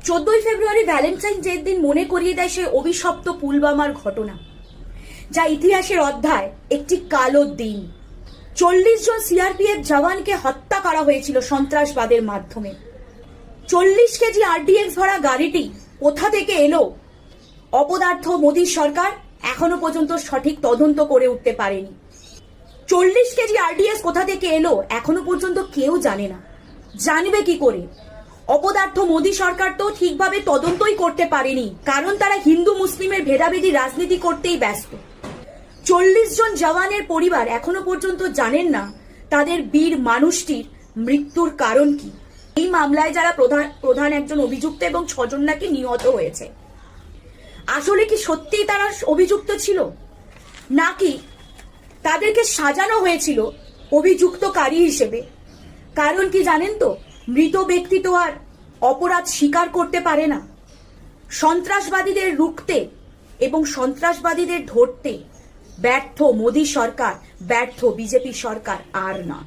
14ই ফেব্রুয়ারি Valentine ডের দিন মনে করিয়ে দেয় সেই অভিশপ্ত পুলওয়ামার ঘটনা, যা ইতিহাসের অধ্যায় একটি কালো দিন। 40 জন সিআরপিএফ জওয়ানকে হত্যা করা হয়েছিল সন্ত্রাসবাদের মাধ্যমে। 40 কেজি আরডিএক্স ভরা গাড়িটি কোথা থেকে এলো অপদার্থ মোদীর সরকার এখনো পর্যন্ত সঠিক তদন্ত করে উঠতে পারেনি। 40 কেজি আরডিএক্স কোথা থেকে এলো এখনো পর্যন্ত কেউ জানে না। জানবে কি করে? অপদার্থ মোদী সরকার তো ঠিকভাবে তদন্তই করতে পারেনি, কারণ তারা হিন্দু মুসলিমের ভেদাভেদি রাজনীতি করতেই ব্যস্ত। 40 জন জওয়ানের পরিবার এখনো পর্যন্ত জানেন না তাদের বীর মানুষটির মৃত্যুর কারণ কি। এই মামলায় যারা প্রধান একজন অভিযুক্ত এবং 6 জন নাকি নিহত হয়েছে। আসলে কি সত্যিই তারা অভিযুক্ত ছিল, নাকি তাদেরকে সাজানো হয়েছিল অভিযুক্তকারী হিসেবে? কারণ কি জানেন তো, মৃত ব্যক্তি তো আর অপরাধ স্বীকার করতে পারে না। সন্ত্রাসবাদীদের রুখতে এবং সন্ত্রাসবাদীদের ধরতে ব্যর্থ মোদী সরকার, ব্যর্থ বিজেপি সরকার আর না।